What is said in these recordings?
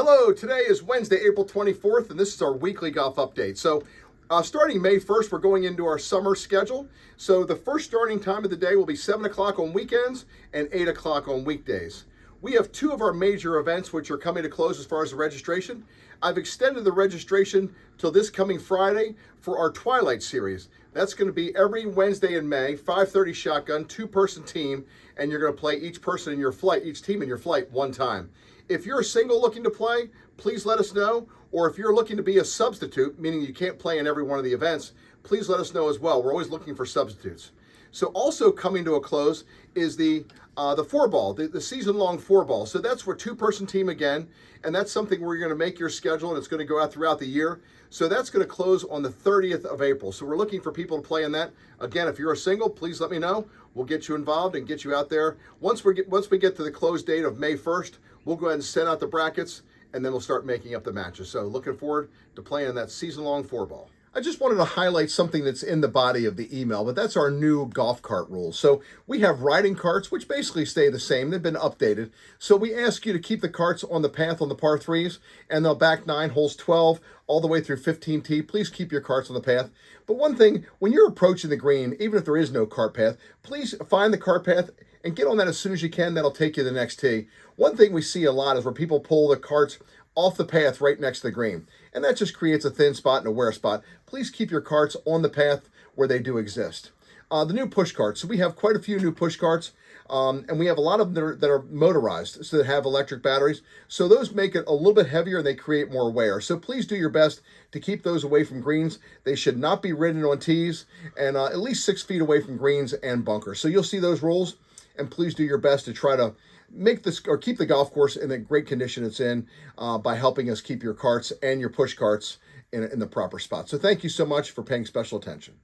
Hello, today is Wednesday, April 24th, and this is our weekly golf update. So, starting May 1st, we're going into our summer schedule. So, the first starting time of the day will be 7 o'clock on weekends and 8 o'clock on weekdays. We have two of our major events which are coming to close as far as the registration. I've extended the registration till this coming Friday for our Twilight Series. That's going to be every Wednesday in May, 5:30 shotgun, two-person team, and you're going to play each team in your flight one time. If you're a single looking to play, please let us know. Or if you're looking to be a substitute, meaning you can't play in every one of the events, please let us know as well. We're always looking for substitutes. So also coming to a close is the four ball, the season-long four ball. So that's for two-person team again, and that's something where you're going to make your schedule, and it's going to go out throughout the year. So that's going to close on the 30th of April. So we're looking for people to play in that. Again, if you're a single, please let me know. We'll get you involved and get you out there. Once we get to the close date of May 1st, we'll go ahead and send out the brackets, and then we'll start making up the matches. So looking forward to playing that season-long four ball. I just wanted to highlight something that's in the body of the email, but that's our new golf cart rules. So we have riding carts, which basically stay the same. They've been updated. So we ask you to keep the carts on the path on the par threes, and they'll back 9 holes 12 all the way through 15T. Please keep your carts on the path. But one thing, when you're approaching the green, even if there is no cart path, please find the cart path and get on that as soon as you can. That'll take you to the next tee. One thing we see a lot is where people pull the carts off the path right next to the green, and that just creates a thin spot and a wear spot. Please keep your carts on the path where they do exist. The new push carts. So we have quite a few new push carts, and we have a lot of them that are motorized, so that have electric batteries. So those make it a little bit heavier and they create more wear. So please do your best to keep those away from greens. They should not be ridden on tees, and at least 6 feet away from greens and bunkers. So you'll see those rules, and please do your best to try to make this or keep the golf course in the great condition it's in by helping us keep your carts and your push carts in the proper spot. So thank you so much for paying special attention.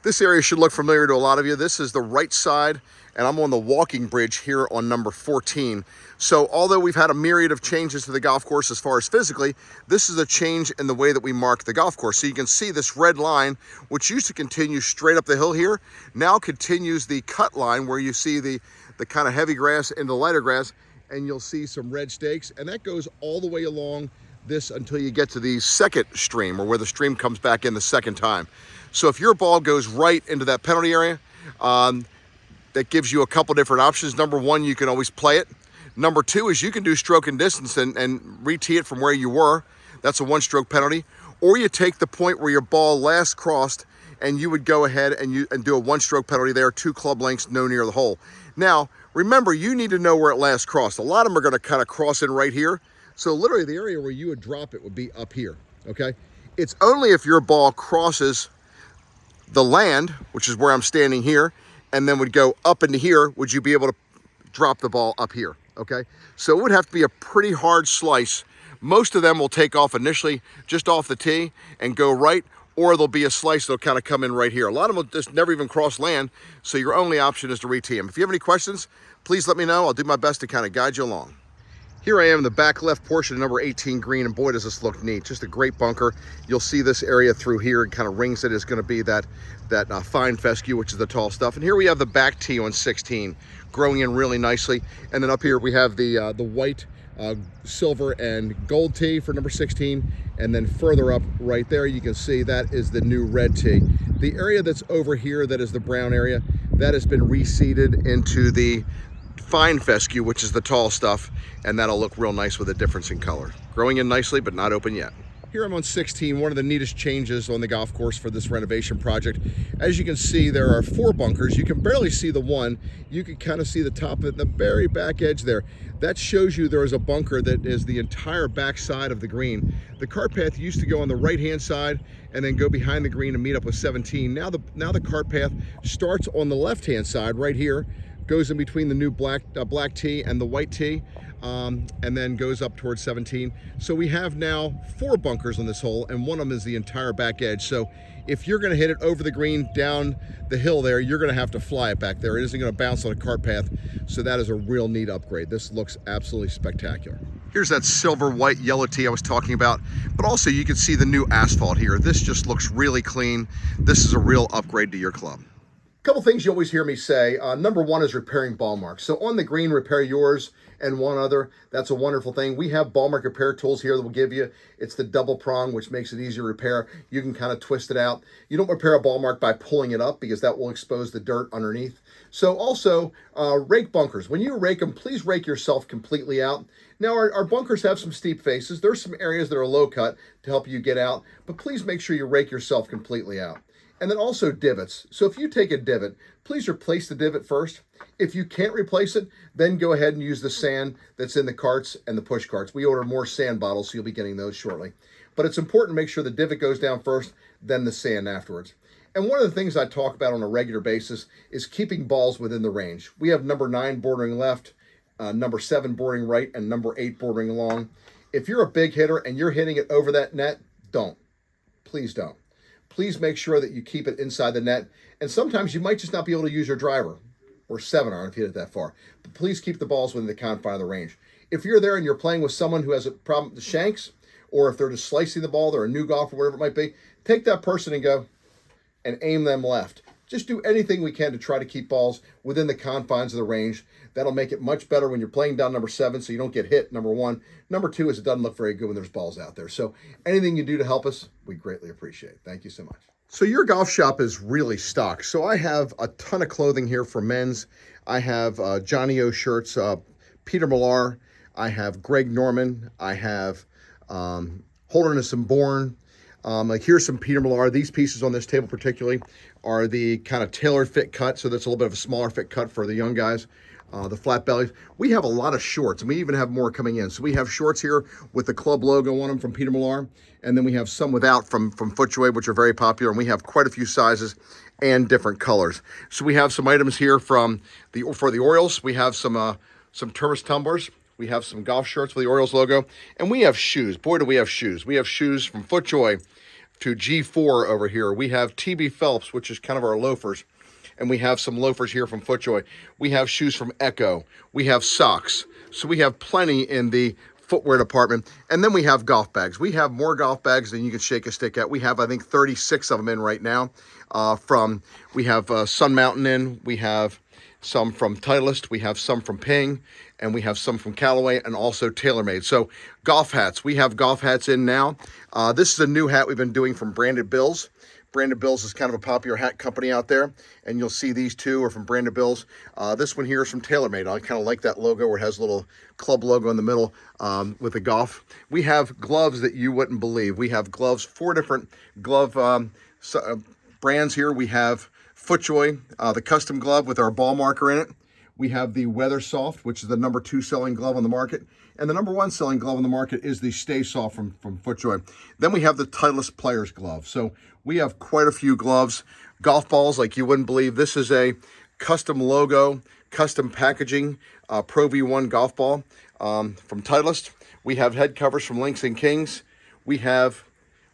This area should look familiar to a lot of you. This is the right side, and I'm on the walking bridge here on number 14. So although we've had a myriad of changes to the golf course as far as physically, this is a change in the way that we mark the golf course. So you can see this red line, which used to continue straight up the hill here, now continues the cut line where you see the kind of heavy grass into lighter grass, and you'll see some red stakes, and that goes all the way along this until you get to the second stream, or where the stream comes back in the second time. So if your ball goes right into that penalty area, that gives you a couple different options. Number one, you can always play it. Number two is you can do stroke and distance and re-tee it from where you were. That's a 1-stroke penalty. Or you take the point where your ball last crossed, and you would go ahead and do a 1-stroke penalty there, 2 club lengths, no near the hole. Now, remember, you need to know where it last crossed. A lot of them are going to kind of cross in right here. So literally the area where you would drop it would be up here, okay? It's only if your ball crosses the land, which is where I'm standing here, and then would go up into here, would you be able to drop the ball up here, okay? So it would have to be a pretty hard slice. Most of them will take off initially just off the tee and go right, or there'll be a slice that'll kind of come in right here. A lot of them will just never even cross land, so your only option is to re-tee them. If you have any questions, please let me know. I'll do my best to kind of guide you along. Here I am in the back left portion of number 18 green, and boy, does this look neat. Just a great bunker. You'll see this area through here, and kind of rings it is going to be that fine fescue, which is the tall stuff. And here we have the back tee on 16, growing in really nicely. And then up here we have the white, silver, and gold tee for number 16. And then further up right there, you can see that is the new red tee. The area that's over here, that is the brown area, that has been reseeded into the fine fescue, which is the tall stuff, and that'll look real nice with a difference in color. Growing in nicely, but not open yet. Here I'm on 16, one of the neatest changes on the golf course for this renovation project. As you can see, there are 4 bunkers. You can barely see the one. You can kind of see the top of it, the very back edge there. That shows you there is a bunker that is the entire back side of the green. The cart path used to go on the right-hand side and then go behind the green and meet up with 17. Now the cart path starts on the left-hand side right here, goes in between the new black tee and the white tee, and then goes up towards 17. So we have now 4 bunkers on this hole, and one of them is the entire back edge. So if you're going to hit it over the green down the hill there, you're going to have to fly it back there. It isn't going to bounce on a cart path. So that is a real neat upgrade. This looks absolutely spectacular. Here's that silver, white, yellow tee I was talking about. But also you can see the new asphalt here. This just looks really clean. This is a real upgrade to your club. Couple things you always hear me say. Number one is repairing ball marks. So on the green, repair yours and one other. That's a wonderful thing. We have ball mark repair tools here that will give you. It's the double prong, which makes it easier to repair. You can kind of twist it out. You don't repair a ball mark by pulling it up because that will expose the dirt underneath. So also rake bunkers. When you rake them, please rake yourself completely out. Now our bunkers have some steep faces. There's some areas that are low cut to help you get out, but please make sure you rake yourself completely out. And then also divots. So if you take a divot, please replace the divot first. If you can't replace it, then go ahead and use the sand that's in the carts and the push carts. We order more sand bottles, so you'll be getting those shortly. But it's important to make sure the divot goes down first, then the sand afterwards. And one of the things I talk about on a regular basis is keeping balls within the range. We have number 9 bordering left, number 7 bordering right, and number 8 bordering long. If you're a big hitter and you're hitting it over that net, don't. Please don't. Please make sure that you keep it inside the net. And sometimes you might just not be able to use your driver or 7-iron if you hit it that far. But please keep the balls within the confine of the range. If you're there and you're playing with someone who has a problem with the shanks, or if they're just slicing the ball, they're a new golfer, whatever it might be, take that person and go and aim them left. Just do anything we can to try to keep balls within the confines of the range. That'll make it much better when you're playing down number 7 so you don't get hit, number 1. Number 2 is it doesn't look very good when there's balls out there. So anything you do to help us, we greatly appreciate. Thank you so much. So your golf shop is really stocked. So I have a ton of clothing here for men's. I have Johnny O shirts, Peter Millar. I have Greg Norman. I have Holderness and Bourne. Like here's some Peter Millar. These pieces on this table particularly are the kind of tailored fit cut, so that's a little bit of a smaller fit cut for the young guys. The flat bellies. We have a lot of shorts, and we even have more coming in. So we have shorts here with the club logo on them from Peter Millar, and then we have some without from FootJoy, which are very popular, and we have quite a few sizes and different colors. So we have some items here for the Orioles. We have some Terrace tumblers. We have some golf shirts with the Orioles logo, and we have shoes. Boy, do we have shoes. We have shoes from FootJoy to G4 over here. We have TB Phelps, which is kind of our loafers. And we have some loafers here from FootJoy. We have shoes from Echo. We have socks. So we have plenty in the footwear department. And then we have golf bags. We have more golf bags than you can shake a stick at. We have, I think, 36 of them in right now. We have Sun Mountain in. We have some from Titleist. We have some from Ping. And we have some from Callaway and also TaylorMade. So golf hats. We have golf hats in now. This is a new hat we've been doing from Branded Bills. Branded Bills is kind of a popular hat company out there, and you'll see these two are from Branded Bills. This one here is from TaylorMade. I kind of like that logo where it has a little club logo in the middle with the golf. We have gloves that you wouldn't believe. We have gloves, 4 different glove brands here. We have FootJoy, the custom glove with our ball marker in it. We have the Weather Soft, which is the number 2 selling glove on the market. And the number 1 selling glove on the market is the Stay Soft from FootJoy. Then we have the Titleist Players Glove. So we have quite a few gloves. Golf balls like you wouldn't believe. This is a custom logo, custom packaging Pro V1 golf ball from Titleist. We have head covers from Links and Kings. We have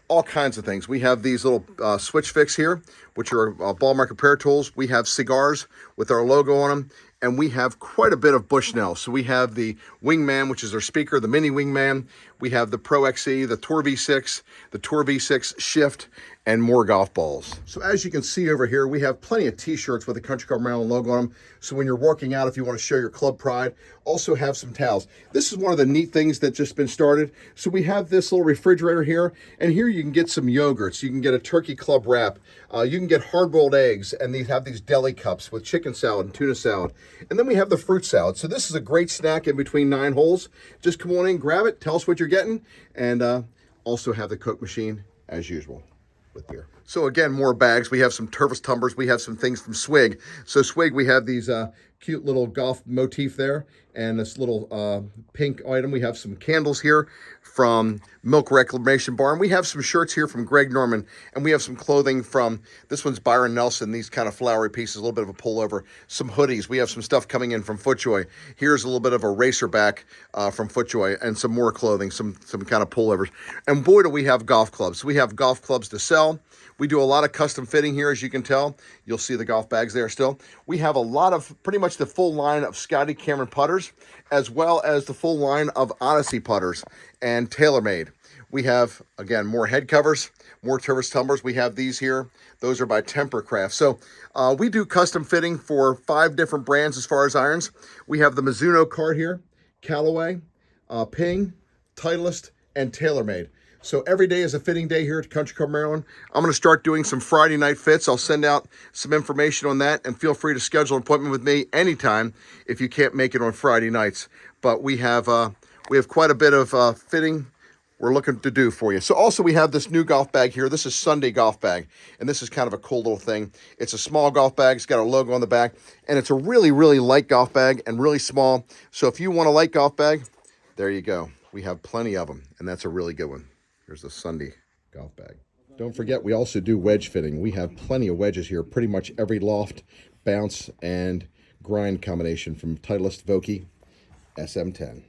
all kinds of things. We have these little Switch Fix here, which are ball mark repair tools. We have cigars with our logo on them. And we have quite a bit of Bushnell. So we have the Wingman, which is our speaker, the Mini Wingman. We have the Pro XE, the Tour V6, the Tour V6 Shift, and more golf balls. So as you can see over here, we have plenty of t-shirts with the Country Club Maryland logo on them. So when you're working out, if you want to show your club pride, also have some towels. This is one of the neat things that just been started. So we have this little refrigerator here, and here you can get some yogurts. You can get a turkey club wrap. You can get hard-boiled eggs, and these have these deli cups with chicken salad and tuna salad. And then we have the fruit salad. So this is a great snack in between 9 holes. Just come on in, grab it, tell us what you're getting, and also have the Coke machine as usual with beer. So again, more bags. We have some Tervis tumblers. We have some things from Swig. So Swig, we have these cute little golf motif there and this little pink item. We have some candles here from Milk Reclamation Barn. We have some shirts here from Greg Norman, and we have some clothing from, this one's Byron Nelson, these kind of flowery pieces, a little bit of a pullover, some hoodies. We have some stuff coming in from FootJoy. Here's a little bit of a racerback from FootJoy and some more clothing, some kind of pullovers. And boy, do we have golf clubs. We have golf clubs to sell. We do a lot of custom fitting here, as you can tell. You'll see the golf bags there still. We have a lot of, pretty much the full line of Scotty Cameron putters, as well as the full line of Odyssey putters and TaylorMade. We have, again, more head covers, more Tervis tumblers. We have these here. Those are by Tempercraft. So we do custom fitting for 5 different brands as far as irons. We have the Mizuno card here, Callaway, Ping, Titleist, and TaylorMade. So every day is a fitting day here at Country Club Maryland. I'm going to start doing some Friday night fits. I'll send out some information on that, and feel free to schedule an appointment with me anytime if you can't make it on Friday nights. But we have quite a bit of fitting we're looking to do for you. So also we have this new golf bag here. This is Sunday golf bag, and this is kind of a cool little thing. It's a small golf bag. It's got a logo on the back, and it's a really, really light golf bag and really small. So if you want a light golf bag, there you go. We have plenty of them, and that's a really good one. Here's the Sunday golf bag. Don't forget, we also do wedge fitting. We have plenty of wedges here, pretty much every loft, bounce, and grind combination from Titleist Vokey SM10.